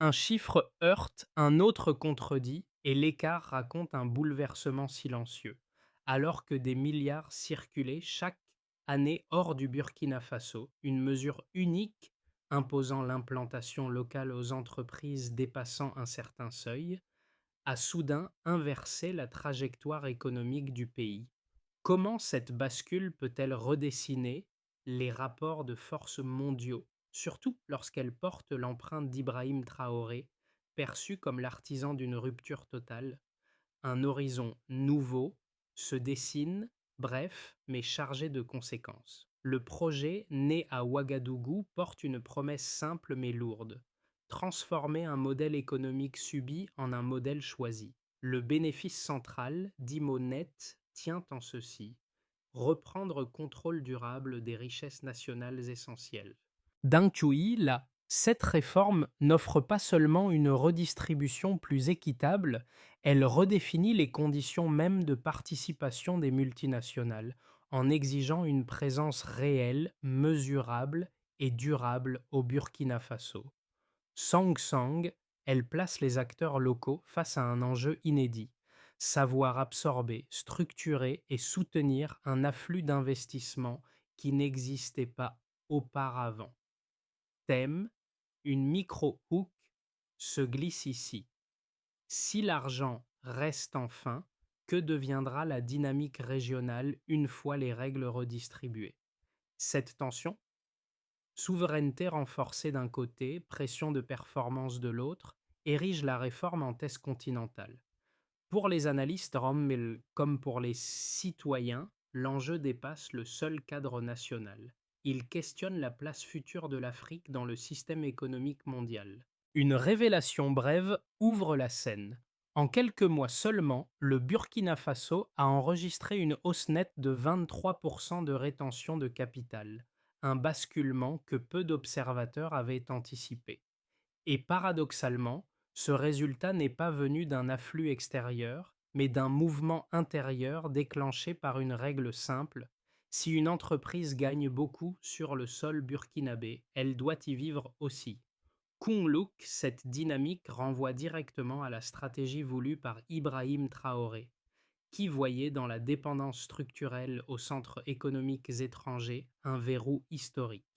Un chiffre heurte, un autre contredit, et l'écart raconte un bouleversement silencieux. Alors que des milliards circulaient chaque année hors du Burkina Faso, une mesure unique imposant l'implantation locale aux entreprises dépassant un certain seuil, a soudain inversé la trajectoire économique du pays. Comment cette bascule peut-elle redessiner les rapports de force mondiaux, surtout lorsqu'elle porte l'empreinte d'Ibrahim Traoré, perçu comme l'artisan d'une rupture totale? Un horizon nouveau se dessine, bref, mais chargé de conséquences. Le projet, né à Ouagadougou, porte une promesse simple mais lourde: transformer un modèle économique subi en un modèle choisi. Le bénéfice central, dit mot net, tient en ceci: reprendre contrôle durable des richesses nationales essentielles. Deng là, cette réforme n'offre pas seulement une redistribution plus équitable, elle redéfinit les conditions mêmes de participation des multinationales, en exigeant une présence réelle, mesurable et durable au Burkina Faso. Sang Sang, elle place les acteurs locaux face à un enjeu inédit: savoir absorber, structurer et soutenir un afflux d'investissements qui n'existait pas auparavant. Thème: une micro-hook se glisse ici. Si l'argent reste enfin, que deviendra la dynamique régionale une fois les règles redistribuées? Cette tension, souveraineté renforcée d'un côté, pression de performance de l'autre, érige la réforme en thèse continentale. Pour les analystes comme pour les citoyens, l'enjeu dépasse le seul cadre national. Il questionne la place future de l'Afrique dans le système économique mondial. Une révélation brève ouvre la scène. En quelques mois seulement, le Burkina Faso a enregistré une hausse nette de 23% de rétention de capital, un basculement que peu d'observateurs avaient anticipé. Et paradoxalement, ce résultat n'est pas venu d'un afflux extérieur, mais d'un mouvement intérieur déclenché par une règle simple: si une entreprise gagne beaucoup sur le sol burkinabé, elle doit y vivre aussi. Kung-Luk, cette dynamique renvoie directement à la stratégie voulue par Ibrahim Traoré, qui voyait dans la dépendance structurelle aux centres économiques étrangers un verrou historique.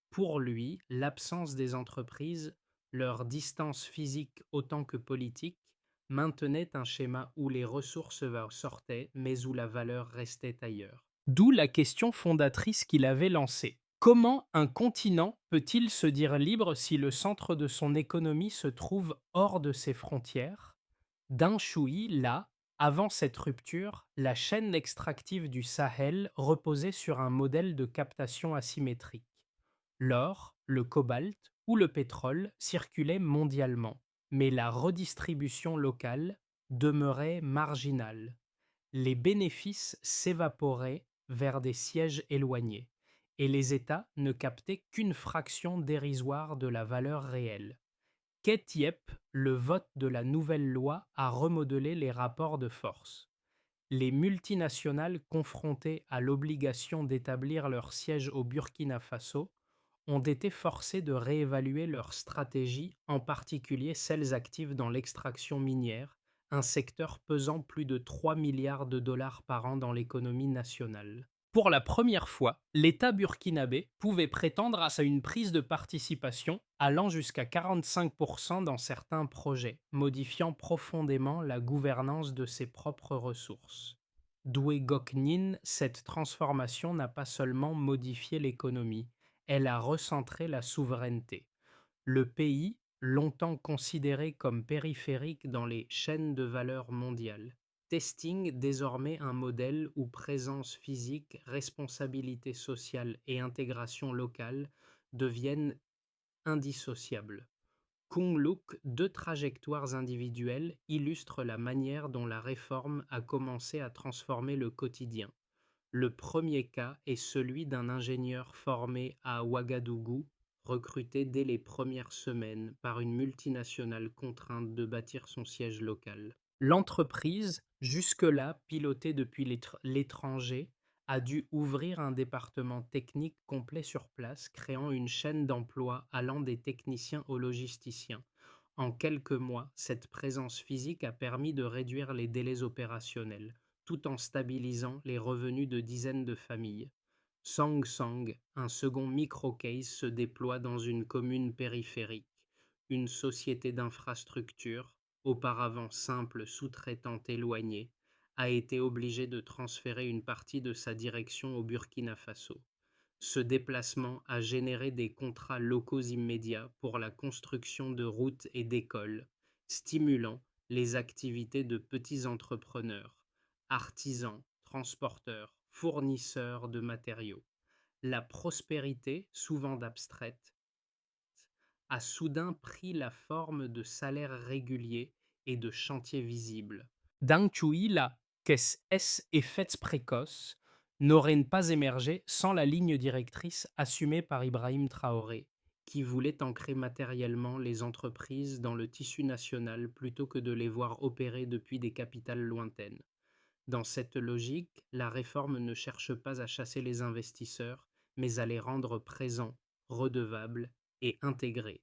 Pour lui, l'absence des entreprises, leur distance physique autant que politique, maintenait un schéma où les ressources sortaient, mais où la valeur restait ailleurs. D'où la question fondatrice qu'il avait lancée: comment un continent peut-il se dire libre si le centre de son économie se trouve hors de ses frontières? Deng là, avant cette rupture, la chaîne extractive du Sahel reposait sur un modèle de captation asymétrique. L'or, le cobalt ou le pétrole circulaient mondialement, mais la redistribution locale demeurait marginale. Les bénéfices s'évaporaient vers des sièges éloignés, et les États ne captaient qu'une fraction dérisoire de la valeur réelle. Qu'est-Yep, le vote de la nouvelle loi a remodelé les rapports de force. Les multinationales confrontées à l'obligation d'établir leur siège au Burkina Faso ont été forcées de réévaluer leur stratégie, en particulier celles actives dans l'extraction minière, un secteur pesant plus de 3 milliards de dollars par an dans l'économie nationale. Pour la première fois, l'État burkinabé pouvait prétendre à une prise de participation allant jusqu'à 45% dans certains projets, modifiant profondément la gouvernance de ses propres ressources. Doué Goknin, cette transformation n'a pas seulement modifié l'économie, elle a recentré la souveraineté. Le pays, longtemps considéré comme périphérique dans les chaînes de valeur mondiales, testing désormais un modèle où présence physique, responsabilité sociale et intégration locale deviennent indissociables. Kung-Luk, deux trajectoires individuelles, illustrent la manière dont la réforme a commencé à transformer le quotidien. Le premier cas est celui d'un ingénieur formé à Ouagadougou, recruté dès les premières semaines par une multinationale contrainte de bâtir son siège local. L'entreprise, jusque-là pilotée depuis l'étranger, a dû ouvrir un département technique complet sur place, créant une chaîne d'emplois allant des techniciens aux logisticiens. En quelques mois, cette présence physique a permis de réduire les délais opérationnels, tout en stabilisant les revenus de dizaines de familles. Sang, un second microcase se déploie dans une commune périphérique, une société d'infrastructure, auparavant simple sous-traitante éloignée, a été obligée de transférer une partie de sa direction au Burkina Faso. Ce déplacement a généré des contrats locaux immédiats pour la construction de routes et d'écoles, stimulant les activités de petits entrepreneurs, artisans, transporteurs, fournisseurs de matériaux. La prospérité, souvent abstraite, a soudain pris la forme de salaires réguliers et de chantiers visibles. Dang Chui, là, qu'est-ce effets précoces n'aurait pas émergé sans la ligne directrice assumée par Ibrahim Traoré, qui voulait ancrer matériellement les entreprises dans le tissu national plutôt que de les voir opérer depuis des capitales lointaines. Dans cette logique, la réforme ne cherche pas à chasser les investisseurs, mais à les rendre présents, redevables et intégrés.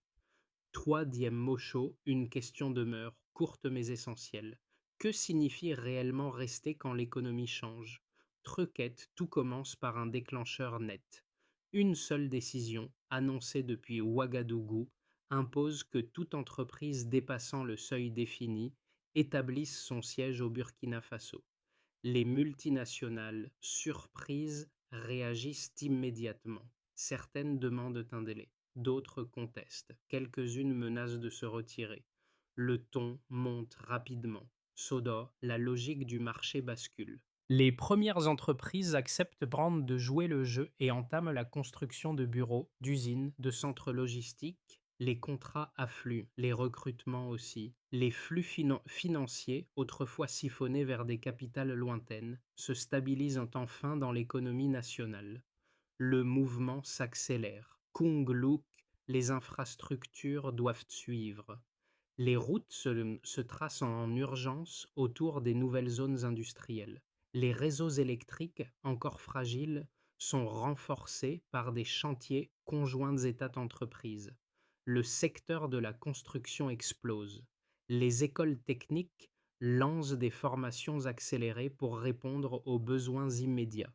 Toi, Diem Mocho, une question demeure, courte mais essentielle. Que signifie réellement rester quand l'économie change? Truquette, tout commence par un déclencheur net. Une seule décision, annoncée depuis Ouagadougou, impose que toute entreprise dépassant le seuil défini établisse son siège au Burkina Faso. Les multinationales, surprises, réagissent immédiatement. Certaines demandent un délai, d'autres contestent, quelques-unes menacent de se retirer. Le ton monte rapidement. Soda, la logique du marché bascule. Les premières entreprises acceptent Brand de jouer le jeu et entament la construction de bureaux, d'usines, de centres logistiques. Les contrats affluent, les recrutements aussi. Les flux financiers, autrefois siphonnés vers des capitales lointaines, se stabilisent enfin dans l'économie nationale. Le mouvement s'accélère. Kung Luk, les infrastructures doivent suivre. Les routes se tracent en urgence autour des nouvelles zones industrielles. Les réseaux électriques, encore fragiles, sont renforcés par des chantiers conjoints États-entreprises. Le secteur de la construction explose. Les écoles techniques lancent des formations accélérées pour répondre aux besoins immédiats.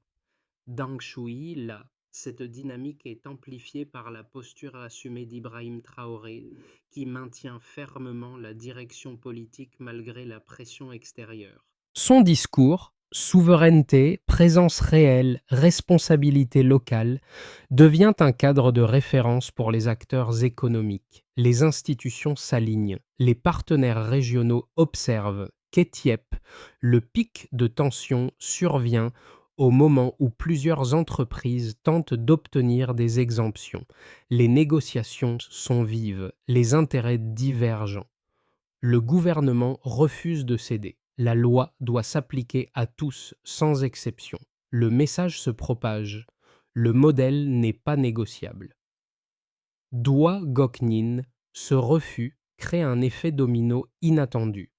Deng Shui, là, cette dynamique est amplifiée par la posture assumée d'Ibrahim Traoré, qui maintient fermement la direction politique malgré la pression extérieure. Son discours, souveraineté, présence réelle, responsabilité locale, devient un cadre de référence pour les acteurs économiques. Les institutions s'alignent, les partenaires régionaux observent qu'Étiep, le pic de tension survient au moment où plusieurs entreprises tentent d'obtenir des exemptions. Les négociations sont vives, les intérêts divergents. Le gouvernement refuse de céder. La loi doit s'appliquer à tous sans exception. Le message se propage. Le modèle n'est pas négociable. Doigt Goknin, ce refus crée un effet domino inattendu.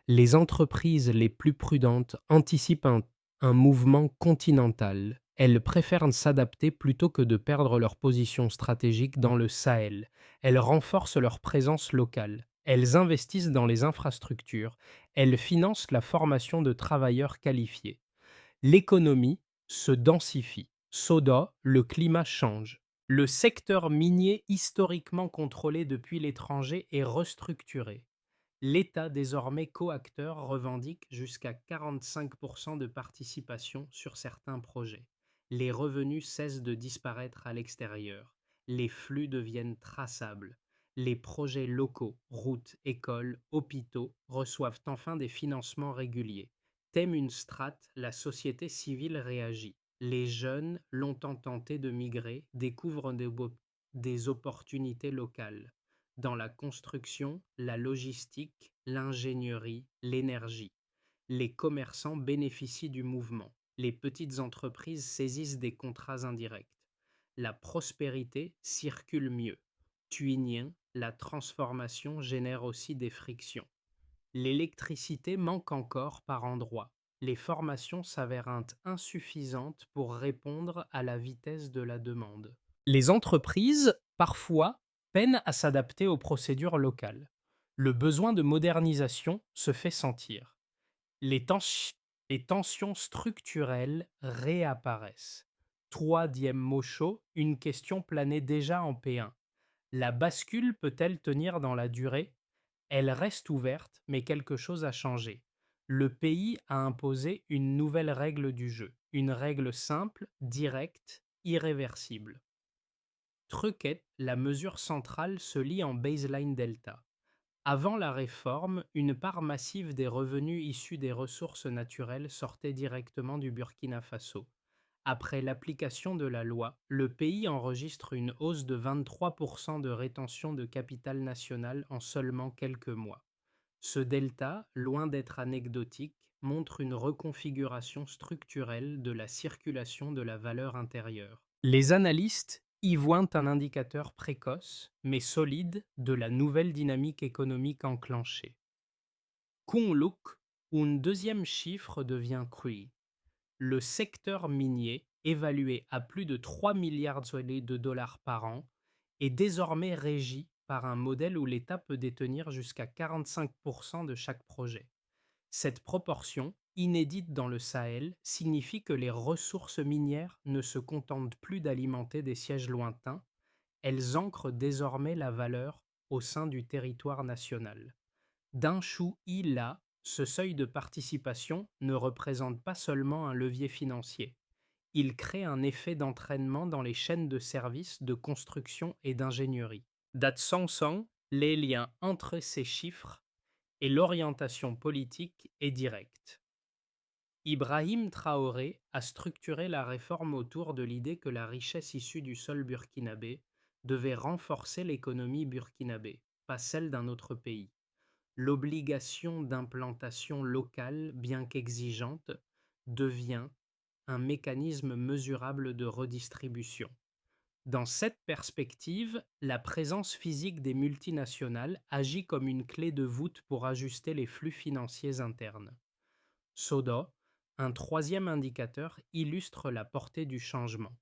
Les entreprises les plus prudentes anticipent un mouvement continental. Elles préfèrent s'adapter plutôt que de perdre leur position stratégique dans le Sahel. Elles renforcent leur présence locale. Elles investissent dans les infrastructures. Elles financent la formation de travailleurs qualifiés. L'économie se densifie. Soda, le climat change. Le secteur minier historiquement contrôlé depuis l'étranger est restructuré. L'État, désormais coacteur, revendique jusqu'à 45% de participation sur certains projets. Les revenus cessent de disparaître à l'extérieur. Les flux deviennent traçables. Les projets locaux, routes, écoles, hôpitaux, reçoivent enfin des financements réguliers. Thème une strate, la société civile réagit. Les jeunes, longtemps tentés de migrer, découvrent des opportunités locales dans la construction, la logistique, l'ingénierie, l'énergie. Les commerçants bénéficient du mouvement. Les petites entreprises saisissent des contrats indirects. La prospérité circule mieux. Tuinien, la transformation génère aussi des frictions. L'électricité manque encore par endroits. Les formations s'avèrent insuffisantes pour répondre à la vitesse de la demande. Les entreprises, parfois, peinent à s'adapter aux procédures locales. Le besoin de modernisation se fait sentir. Les, tens- les tensions structurelles réapparaissent. Troisième mot chaud, une question planait déjà en P1. La bascule peut-elle tenir dans la durée? Elle reste ouverte, mais quelque chose a changé. Le pays a imposé une nouvelle règle du jeu, une règle simple, directe, irréversible. Truquette, la mesure centrale se lie en baseline delta. Avant la réforme, une part massive des revenus issus des ressources naturelles sortait directement du Burkina Faso. Après l'application de la loi, le pays enregistre une hausse de 23% de rétention de capital national en seulement quelques mois. Ce delta, loin d'être anecdotique, montre une reconfiguration structurelle de la circulation de la valeur intérieure. Les analystes y voient un indicateur précoce, mais solide, de la nouvelle dynamique économique enclenchée. Kunluk, où un deuxième chiffre devient CRI. Le secteur minier, évalué à plus de 3 milliards de dollars par an, est désormais régi par un modèle où l'État peut détenir jusqu'à 45% de chaque projet. Cette proportion, inédite dans le Sahel, signifie que les ressources minières ne se contentent plus d'alimenter des sièges lointains, elles ancrent désormais la valeur au sein du territoire national. D'un chou là, ce seuil de participation ne représente pas seulement un levier financier. Il crée un effet d'entraînement dans les chaînes de services, de construction et d'ingénierie. D'Atsong, les liens entre ces chiffres et l'orientation politique est directe. Ibrahim Traoré a structuré la réforme autour de l'idée que la richesse issue du sol burkinabé devait renforcer l'économie burkinabé, pas celle d'un autre pays. L'obligation d'implantation locale, bien qu'exigeante, devient un mécanisme mesurable de redistribution. Dans cette perspective, la présence physique des multinationales agit comme une clé de voûte pour ajuster les flux financiers internes. SODA, un troisième indicateur, illustre la portée du changement.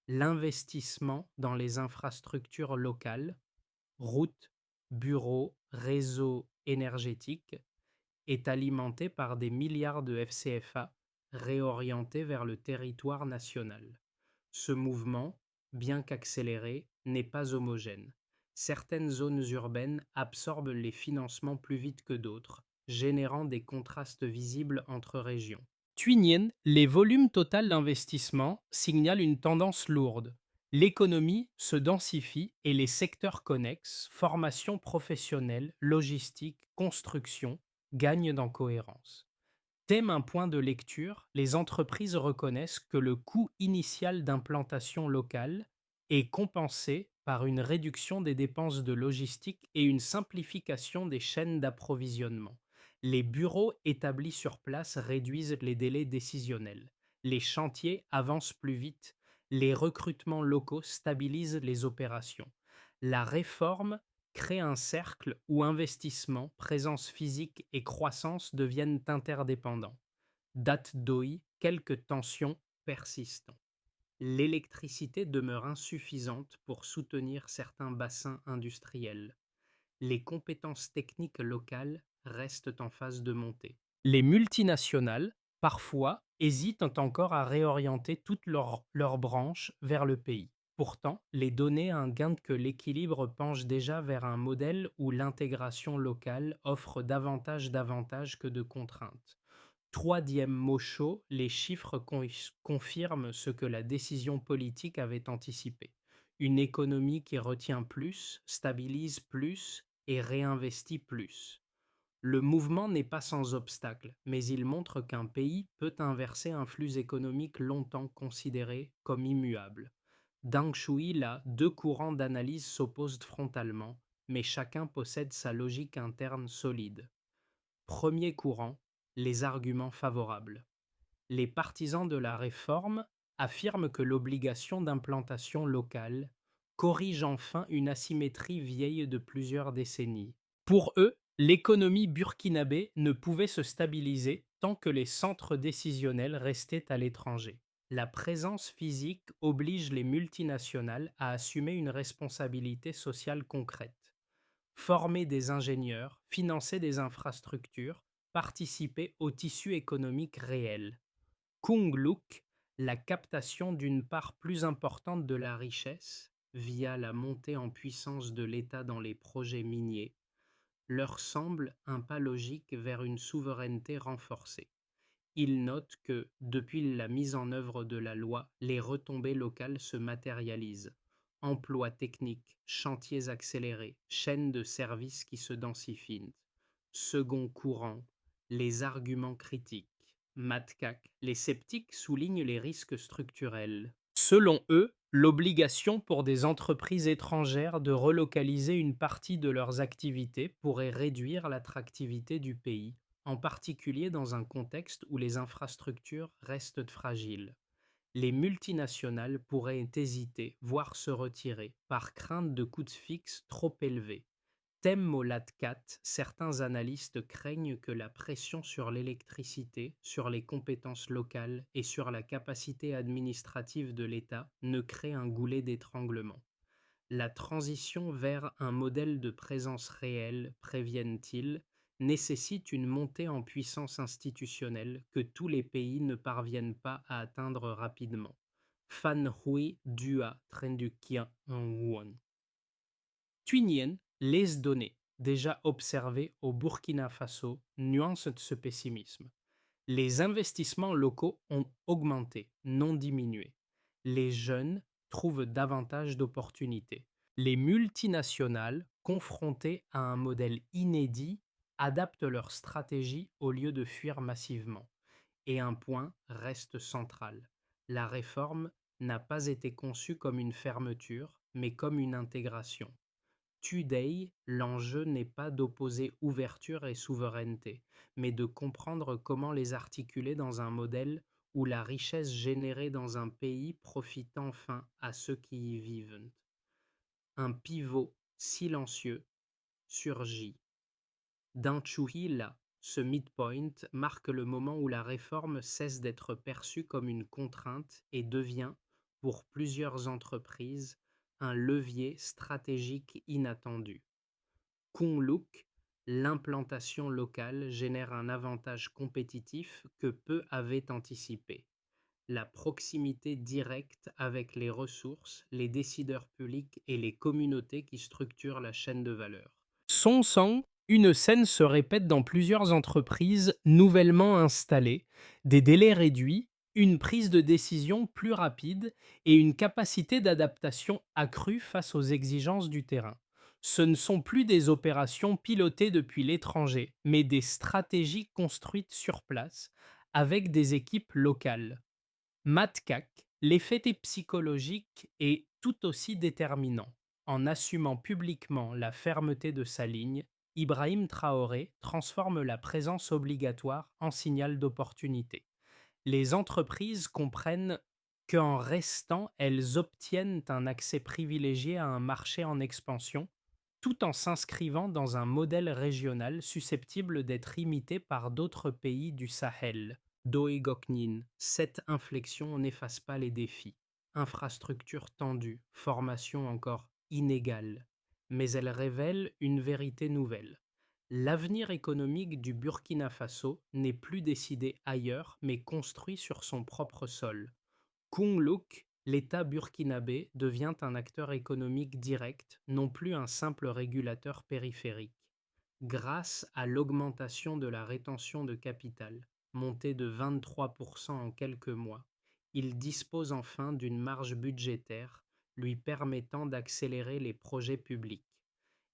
L'investissement dans les infrastructures locales, routes, bureaux, réseaux énergétiques, est alimenté par des milliards de FCFA réorientés vers le territoire national. Ce mouvement, bien qu'accéléré, n'est pas homogène. Certaines zones urbaines absorbent les financements plus vite que d'autres, générant des contrastes visibles entre régions. Tuinienne, les volumes total d'investissement signalent une tendance lourde. L'économie se densifie et les secteurs connexes, formation professionnelle, logistique, construction, gagnent en cohérence. Thème un point de lecture, les entreprises reconnaissent que le coût initial d'implantation locale est compensé par une réduction des dépenses de logistique et une simplification des chaînes d'approvisionnement. Les bureaux établis sur place réduisent les délais décisionnels. Les chantiers avancent plus vite. Les recrutements locaux stabilisent les opérations. La réforme crée un cercle où investissement, présence physique et croissance deviennent interdépendants. Date d'OI, quelques tensions persistent. L'électricité demeure insuffisante pour soutenir certains bassins industriels. Les compétences techniques locales restent en phase de montée. Les multinationales, parfois, hésitent encore à réorienter toutes leurs branches vers le pays. Pourtant, les données indiquent que l'équilibre penche déjà vers un modèle où l'intégration locale offre davantage d'avantages que de contraintes. Troisième mot chaud, les chiffres confirment ce que la décision politique avait anticipé. Une économie qui retient plus, stabilise plus et réinvestit plus. Le mouvement n'est pas sans obstacle, mais il montre qu'un pays peut inverser un flux économique longtemps considéré comme immuable. Deng Shui, là, deux courants d'analyse s'opposent frontalement, mais chacun possède sa logique interne solide. Premier courant, les arguments favorables. Les partisans de la réforme affirment que l'obligation d'implantation locale corrige enfin une asymétrie vieille de plusieurs décennies. Pour eux, l'économie burkinabé ne pouvait se stabiliser tant que les centres décisionnels restaient à l'étranger. La présence physique oblige les multinationales à assumer une responsabilité sociale concrète. former des ingénieurs, financer des infrastructures, participer au tissu économique réel. Kungluk, la captation d'une part plus importante de la richesse via la montée en puissance de l'État dans les projets miniers, leur semble un pas logique vers une souveraineté renforcée. Il note que, depuis la mise en œuvre de la loi, les retombées locales se matérialisent. Emplois techniques, chantiers accélérés, chaînes de services qui se densifient. Second courant, les arguments critiques. Matcac, les sceptiques soulignent les risques structurels. Selon eux, l'obligation pour des entreprises étrangères de relocaliser une partie de leurs activités pourrait réduire l'attractivité du pays, en particulier dans un contexte où les infrastructures restent fragiles. Les multinationales pourraient hésiter, voire se retirer, par crainte de coûts fixes trop élevés. Temmolatkat, certains analystes craignent que la pression sur l'électricité, sur les compétences locales et sur la capacité administrative de l'État ne crée un goulet d'étranglement. La transition vers un modèle de présence réelle, préviennent-ils, nécessite une montée en puissance institutionnelle que tous les pays ne parviennent pas à atteindre rapidement. Phan Hui Dua Trendukia Won. Tuinienne, les données déjà observées au Burkina Faso nuancent ce pessimisme. Les investissements locaux ont augmenté, non diminué. Les jeunes trouvent davantage d'opportunités. Les multinationales, confrontées à un modèle inédit, adaptent leur stratégie au lieu de fuir massivement. Et un point reste central. La réforme n'a pas été conçue comme une fermeture, mais comme une intégration. Today, l'enjeu n'est pas d'opposer ouverture et souveraineté, mais de comprendre comment les articuler dans un modèle où la richesse générée dans un pays profite enfin à ceux qui y vivent. Un pivot silencieux surgit. Là, ce midpoint marque le moment où la réforme cesse d'être perçue comme une contrainte et devient, pour plusieurs entreprises, un levier stratégique inattendu. Kunluk, l'implantation locale génère un avantage compétitif que peu avaient anticipé. La proximité directe avec les ressources, les décideurs publics et les communautés qui structurent la chaîne de valeur. Son sang, une scène se répète dans plusieurs entreprises nouvellement installées, des délais réduits, une prise de décision plus rapide et une capacité d'adaptation accrue face aux exigences du terrain. Ce ne sont plus des opérations pilotées depuis l'étranger, mais des stratégies construites sur place avec des équipes locales. Matcac, l'effet psychologique est tout aussi déterminant. En assumant publiquement la fermeté de sa ligne, Ibrahim Traoré transforme la présence obligatoire en signal d'opportunité. Les entreprises comprennent qu'en restant, elles obtiennent un accès privilégié à un marché en expansion, tout en s'inscrivant dans un modèle régional susceptible d'être imité par d'autres pays du Sahel. Doe Goknin, cette inflexion n'efface pas les défis. Infrastructure tendue, formation encore inégale, mais elle révèle une vérité nouvelle. L'avenir économique du Burkina Faso n'est plus décidé ailleurs, mais construit sur son propre sol. Kungluk, l'État burkinabé, devient un acteur économique direct, non plus un simple régulateur périphérique. Grâce à l'augmentation de la rétention de capital, montée de 23% en quelques mois, il dispose enfin d'une marge budgétaire lui permettant d'accélérer les projets publics.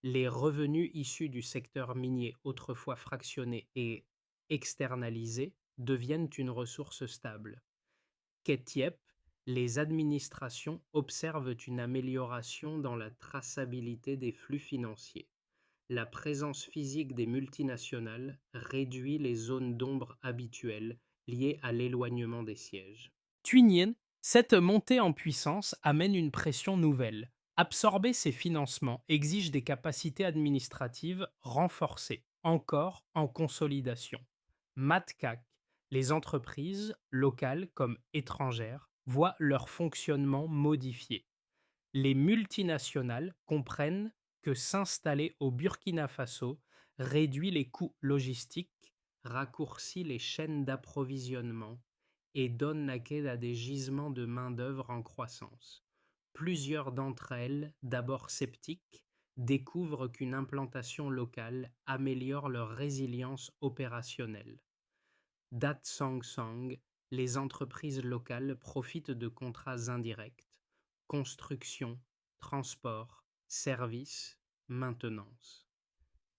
Les revenus issus du secteur minier autrefois fractionné et externalisé deviennent une ressource stable. Ketiep, les administrations observent une amélioration dans la traçabilité des flux financiers. La présence physique des multinationales réduit les zones d'ombre habituelles liées à l'éloignement des sièges. Tuinienne, cette montée en puissance amène une pression nouvelle. Absorber ces financements exige des capacités administratives renforcées, encore en consolidation. Matcac, les entreprises, locales comme étrangères, voient leur fonctionnement modifié. Les multinationales comprennent que s'installer au Burkina Faso réduit les coûts logistiques, raccourcit les chaînes d'approvisionnement et donne naquet à des gisements de main-d'œuvre en croissance. Plusieurs d'entre elles, d'abord sceptiques, découvrent qu'une implantation locale améliore leur résilience opérationnelle. Song Song, les entreprises locales profitent de contrats indirects, construction, transport, services, maintenance.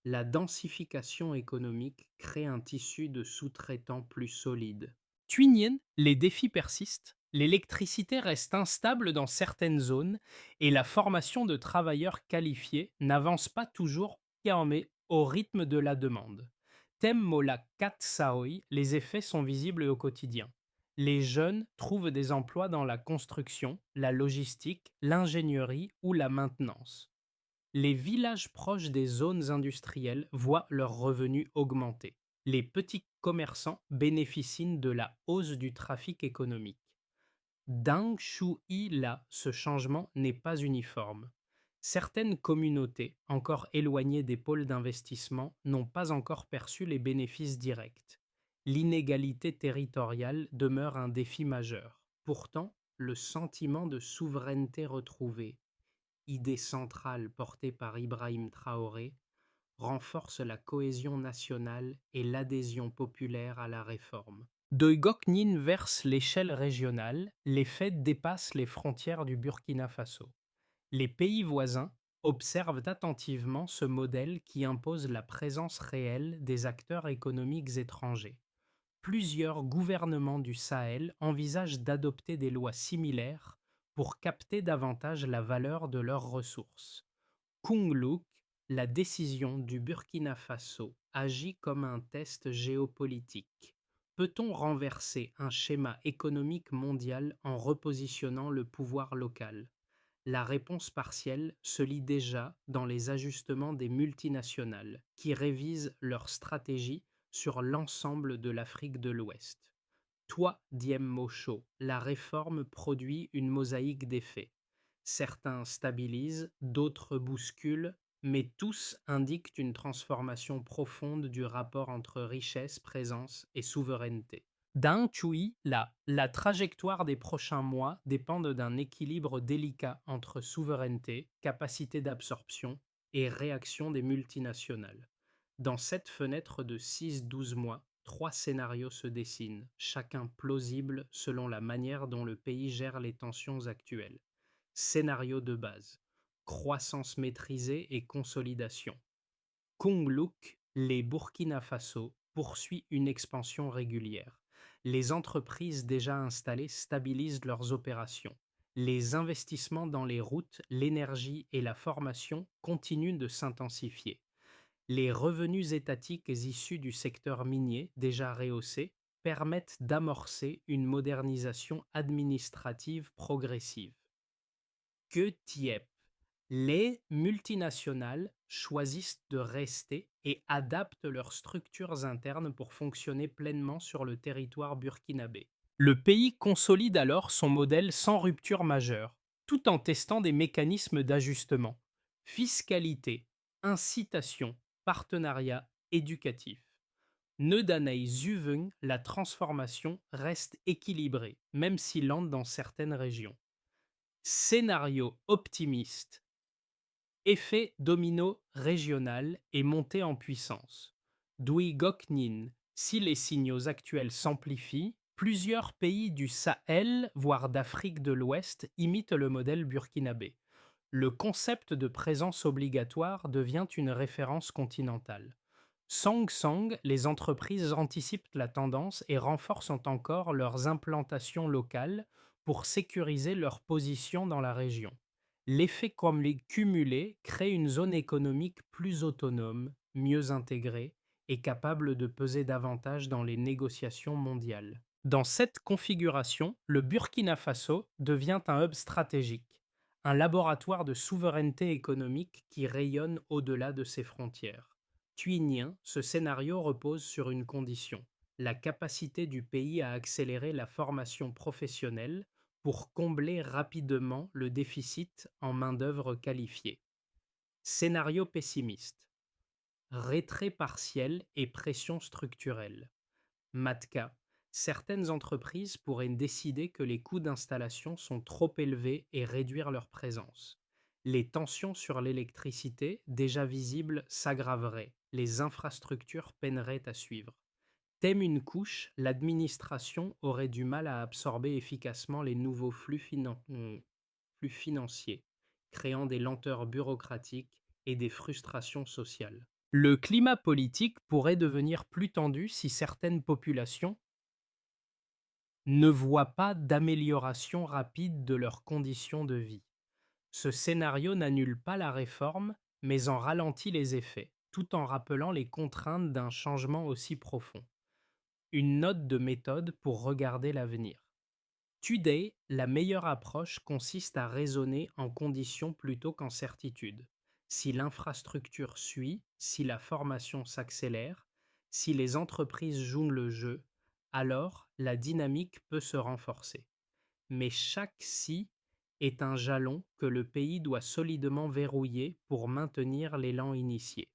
La densification économique crée un tissu de sous-traitants plus solide. Tuinian, les défis persistent, l'électricité reste instable dans certaines zones et la formation de travailleurs qualifiés n'avance pas toujours au rythme de la demande. Thème Mola Kat Saoi, les effets sont visibles au quotidien. Les jeunes trouvent des emplois dans la construction, la logistique, l'ingénierie ou la maintenance. Les villages proches des zones industrielles voient leurs revenus augmenter. Les petits commerçants bénéficient de la hausse du trafic économique. Deng Shui là, ce changement n'est pas uniforme. Certaines communautés, encore éloignées des pôles d'investissement, n'ont pas encore perçu les bénéfices directs. L'inégalité territoriale demeure un défi majeur. Pourtant, le sentiment de souveraineté retrouvée, idée centrale portée par Ibrahim Traoré, renforce la cohésion nationale et l'adhésion populaire à la réforme. De Goknin verse l'échelle régionale, les faits dépassent les frontières du Burkina Faso. Les pays voisins observent attentivement ce modèle qui impose la présence réelle des acteurs économiques étrangers. Plusieurs gouvernements du Sahel envisagent d'adopter des lois similaires pour capter davantage la valeur de leurs ressources. Kunglouk, la décision du Burkina Faso agit comme un test géopolitique. Peut-on renverser un schéma économique mondial en repositionnant le pouvoir local? La réponse partielle se lit déjà dans les ajustements des multinationales, qui révisent leur stratégie sur l'ensemble de l'Afrique de l'Ouest. Toi, Diem Mocho, la réforme produit une mosaïque d'effets. Certains stabilisent, d'autres bousculent, mais tous indiquent une transformation profonde du rapport entre richesse, présence et souveraineté. D'un Chui, là, la trajectoire des prochains mois dépend d'un équilibre délicat entre souveraineté, capacité d'absorption et réaction des multinationales. Dans cette fenêtre de 6-12 mois, trois scénarios se dessinent, chacun plausible selon la manière dont le pays gère les tensions actuelles. Scénario de base: croissance maîtrisée et consolidation. Konglouk, les Burkina Faso, poursuit une expansion régulière. Les entreprises déjà installées stabilisent leurs opérations. Les investissements dans les routes, l'énergie et la formation continuent de s'intensifier. Les revenus étatiques issus du secteur minier, déjà rehaussés, permettent d'amorcer une modernisation administrative progressive. Que Tiep, les multinationales choisissent de rester et adaptent leurs structures internes pour fonctionner pleinement sur le territoire burkinabé. Le pays consolide alors son modèle sans rupture majeure, tout en testant des mécanismes d'ajustement. Fiscalité, incitation, partenariat éducatif. Neudanei Zuvung, la transformation reste équilibrée, même si lente dans certaines régions. Scénario optimiste, effet domino régional et montée en puissance. Dui Goknin, si les signaux actuels s'amplifient, plusieurs pays du Sahel, voire d'Afrique de l'Ouest, imitent le modèle burkinabé. Le concept de présence obligatoire devient une référence continentale. Song Song, les entreprises anticipent la tendance et renforcent encore leurs implantations locales pour sécuriser leur position dans la région. L'effet comme les cumulé crée une zone économique plus autonome, mieux intégrée et capable de peser davantage dans les négociations mondiales. Dans cette configuration, le Burkina Faso devient un hub stratégique, un laboratoire de souveraineté économique qui rayonne au-delà de ses frontières. Tuinien, ce scénario repose sur une condition: la capacité du pays à accélérer la formation professionnelle pour combler rapidement le déficit en main-d'œuvre qualifiée. Scénario pessimiste. Retrait partiel et pression structurelle. Matka. Certaines entreprises pourraient décider que les coûts d'installation sont trop élevés et réduire leur présence. Les tensions sur l'électricité, déjà visibles, s'aggraveraient. Les infrastructures peineraient à suivre. Thème une couche, l'administration aurait du mal à absorber efficacement les nouveaux flux financiers, créant des lenteurs bureaucratiques et des frustrations sociales. Le climat politique pourrait devenir plus tendu si certaines populations ne voient pas d'amélioration rapide de leurs conditions de vie. Ce scénario n'annule pas la réforme, mais en ralentit les effets, tout en rappelant les contraintes d'un changement aussi profond. Une note de méthode pour regarder l'avenir. Today, la meilleure approche consiste à raisonner en conditions plutôt qu'en certitude. Si l'infrastructure suit, si la formation s'accélère, si les entreprises jouent le jeu, alors la dynamique peut se renforcer. Mais chaque si est un jalon que le pays doit solidement verrouiller pour maintenir l'élan initié.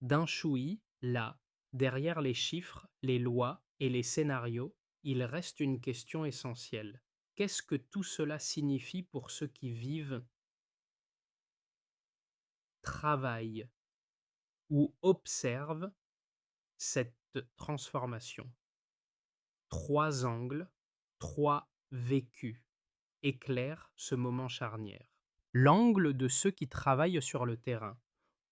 D'un choui, là, derrière les chiffres, les lois et les scénarios, il reste une question essentielle. Qu'est-ce que tout cela signifie pour ceux qui vivent, travaillent ou observent cette transformation? Trois angles, trois vécus éclairent ce moment charnière. L'angle de ceux qui travaillent sur le terrain.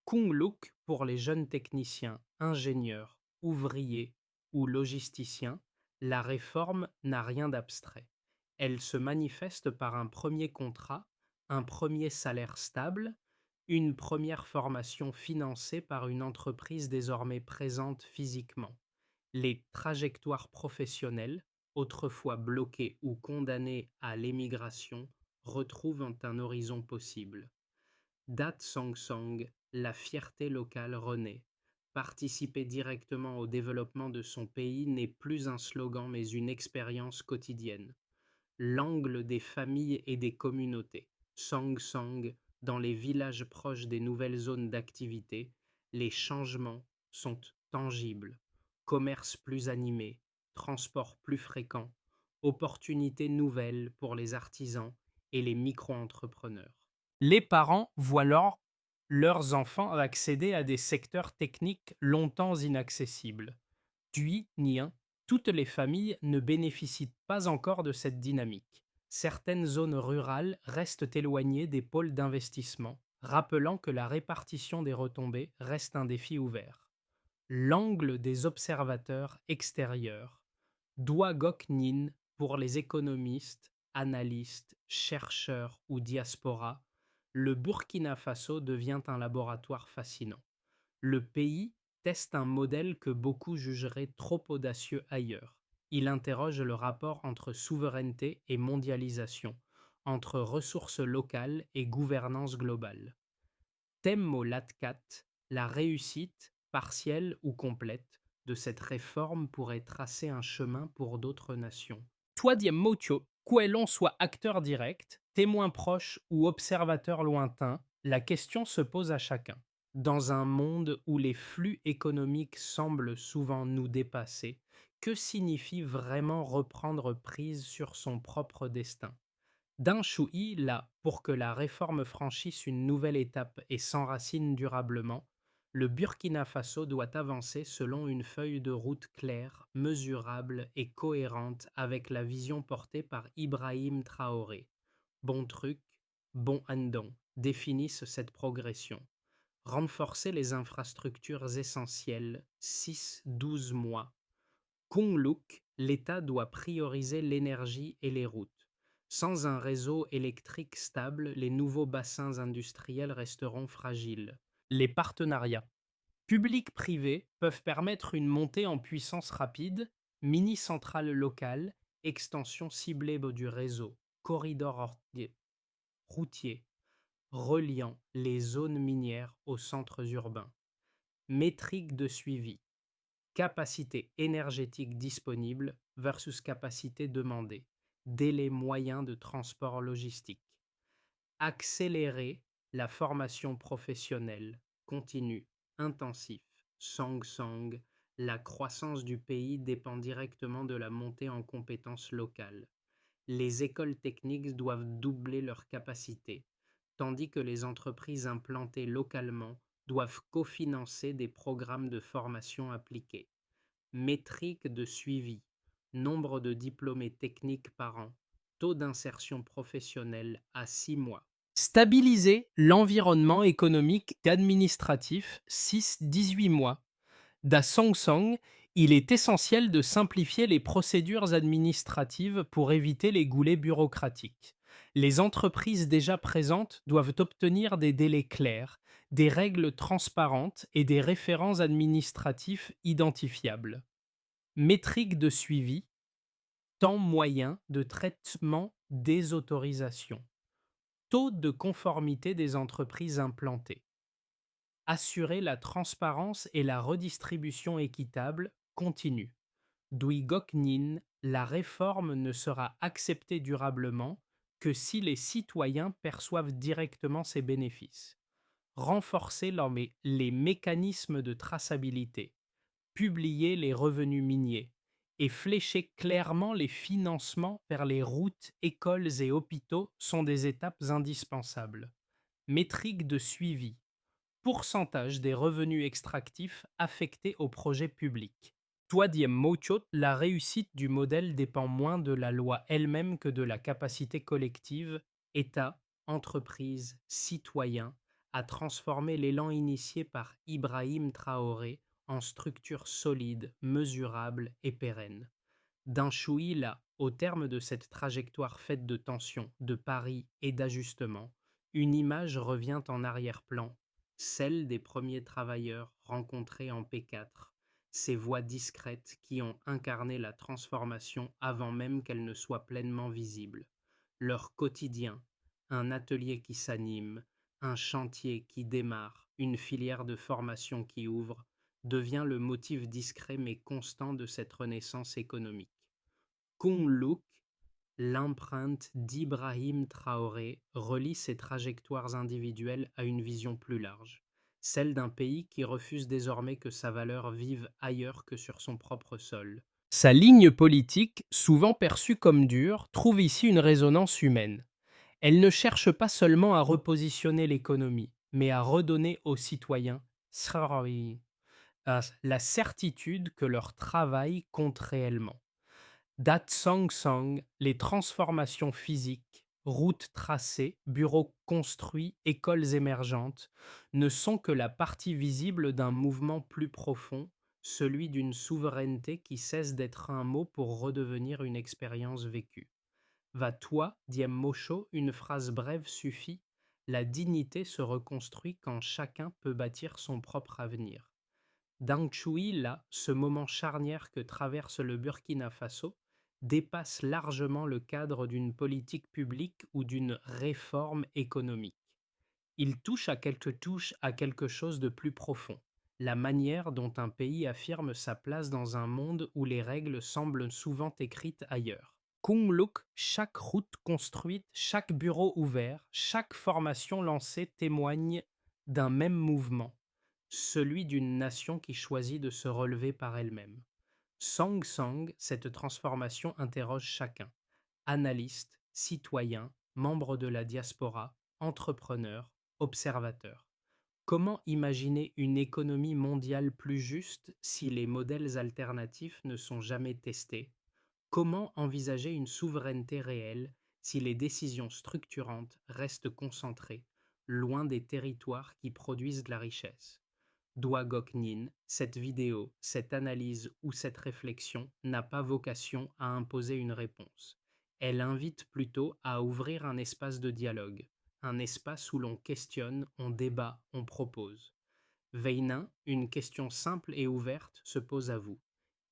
Kung Look pour les jeunes techniciens, ingénieurs, ouvriers ou logisticiens, la réforme n'a rien d'abstrait. Elle se manifeste par un premier contrat, un premier salaire stable, une première formation financée par une entreprise désormais présente physiquement. Les trajectoires professionnelles, autrefois bloquées ou condamnées à l'émigration, retrouvent un horizon possible. Dat Song Song, la fierté locale renaît. Participer directement au développement de son pays n'est plus un slogan mais une expérience quotidienne. L'angle des familles et des communautés. Song Song, dans les villages proches des nouvelles zones d'activité, les changements sont tangibles. Commerce plus animé, transport plus fréquent, opportunités nouvelles pour les artisans et les micro-entrepreneurs. Les parents voient leurs enfants accéder à des secteurs techniques longtemps inaccessibles. Tuy, Nien, toutes les familles ne bénéficient pas encore de cette dynamique. Certaines zones rurales restent éloignées des pôles d'investissement, rappelant que la répartition des retombées reste un défi ouvert. L'angle des observateurs extérieurs. Doi Gok Nin pour les économistes, analystes, chercheurs ou diaspora, le Burkina Faso devient un laboratoire fascinant. Le pays teste un modèle que beaucoup jugeraient trop audacieux ailleurs. Il interroge le rapport entre souveraineté et mondialisation, entre ressources locales et gouvernance globale. Temmo Latkat, la réussite, partielle ou complète, de cette réforme pourrait tracer un chemin pour d'autres nations. Toi diem Motio, l'on soit acteur direct, témoin proche ou observateur lointain, la question se pose à chacun. Dans un monde où les flux économiques semblent souvent nous dépasser, que signifie vraiment reprendre prise sur son propre destin? D'un Shui, là, pour que la réforme franchisse une nouvelle étape et s'enracine durablement, le Burkina Faso doit avancer selon une feuille de route claire, mesurable et cohérente avec la vision portée par Ibrahim Traoré. Bon truc, bon andon définissent cette progression. Renforcer les infrastructures essentielles, 6-12 mois. Kung-Luk, l'État doit prioriser l'énergie et les routes. Sans un réseau électrique stable, les nouveaux bassins industriels resteront fragiles. Les partenariats public-privé peuvent permettre une montée en puissance rapide, mini-centrales locales, extension ciblée du réseau, corridors routiers reliant les zones minières aux centres urbains. Métrique de suivi. Capacité énergétique disponible versus capacité demandée. Délai moyen de transport logistique. Accélérer la formation professionnelle continue, intensive, Sang-Sang, la croissance du pays dépend directement de la montée en compétences locales. Les écoles techniques doivent doubler leurs capacités, tandis que les entreprises implantées localement doivent cofinancer des programmes de formation appliquée. Métriques de suivi, nombre de diplômés techniques par an, taux d'insertion professionnelle à 6 mois. Stabiliser l'environnement économique et administratif 6-18 mois. Da Song, il est essentiel de simplifier les procédures administratives pour éviter les goulets bureaucratiques. Les entreprises déjà présentes doivent obtenir des délais clairs, des règles transparentes et des référents administratifs identifiables. Métriques de suivi, temps moyen de traitement des autorisations, taux de conformité des entreprises implantées. Assurer la transparence et la redistribution équitable continue. Dui Gok Nin, la réforme ne sera acceptée durablement que si les citoyens perçoivent directement ses bénéfices. Renforcer les mécanismes de traçabilité, publier les revenus miniers et flécher clairement les financements vers les routes, écoles et hôpitaux sont des étapes indispensables. Métriques de suivi, pourcentage des revenus extractifs affectés aux projets publics. Troisième Mochot, la réussite du modèle dépend moins de la loi elle-même que de la capacité collective, État, entreprise, citoyens, à transformer l'élan initié par Ibrahim Traoré en structure solide, mesurable et pérenne. D'un Choui là, au terme de cette trajectoire faite de tensions, de paris et d'ajustements, une image revient en arrière-plan, celle des premiers travailleurs rencontrés en P4, ces voix discrètes qui ont incarné la transformation avant même qu'elle ne soit pleinement visible. Leur quotidien, un atelier qui s'anime, un chantier qui démarre, une filière de formation qui ouvre, devient le motif discret mais constant de cette renaissance économique. Kung Luk, l'empreinte d'Ibrahim Traoré, relie ses trajectoires individuelles à une vision plus large, celle d'un pays qui refuse désormais que sa valeur vive ailleurs que sur son propre sol. Sa ligne politique, souvent perçue comme dure, trouve ici une résonance humaine. Elle ne cherche pas seulement à repositionner l'économie, mais à redonner aux citoyens la certitude que leur travail compte réellement. Dat Song Song, les transformations physiques, routes tracées, bureaux construits, écoles émergentes, ne sont que la partie visible d'un mouvement plus profond, celui d'une souveraineté qui cesse d'être un mot pour redevenir une expérience vécue. Va toi, diem Mosho, une phrase brève suffit, la dignité se reconstruit quand chacun peut bâtir son propre avenir. Dang Chui, là, ce moment charnière que traverse le Burkina Faso, dépasse largement le cadre d'une politique publique ou d'une réforme économique. Il touche à quelque chose de plus profond, la manière dont un pays affirme sa place dans un monde où les règles semblent souvent écrites ailleurs. Kung Luk, chaque route construite, chaque bureau ouvert, chaque formation lancée témoigne d'un même mouvement, celui d'une nation qui choisit de se relever par elle-même. Sang Sang, cette transformation interroge chacun, analystes, citoyens, membres de la diaspora, entrepreneurs, observateurs. Comment imaginer une économie mondiale plus juste si les modèles alternatifs ne sont jamais testés? Comment envisager une souveraineté réelle si les décisions structurantes restent concentrées, loin des territoires qui produisent de la richesse? Doi Gok Nin, cette vidéo, cette analyse ou cette réflexion n'a pas vocation à imposer une réponse. Elle invite plutôt à ouvrir un espace de dialogue, un espace où l'on questionne, on débat, on propose. Veinin, une question simple et ouverte se pose à vous.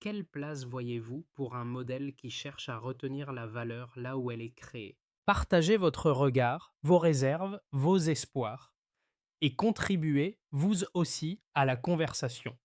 Quelle place voyez-vous pour un modèle qui cherche à retenir la valeur là où elle est créée? Partagez votre regard, vos réserves, vos espoirs et contribuez, vous aussi, à la conversation.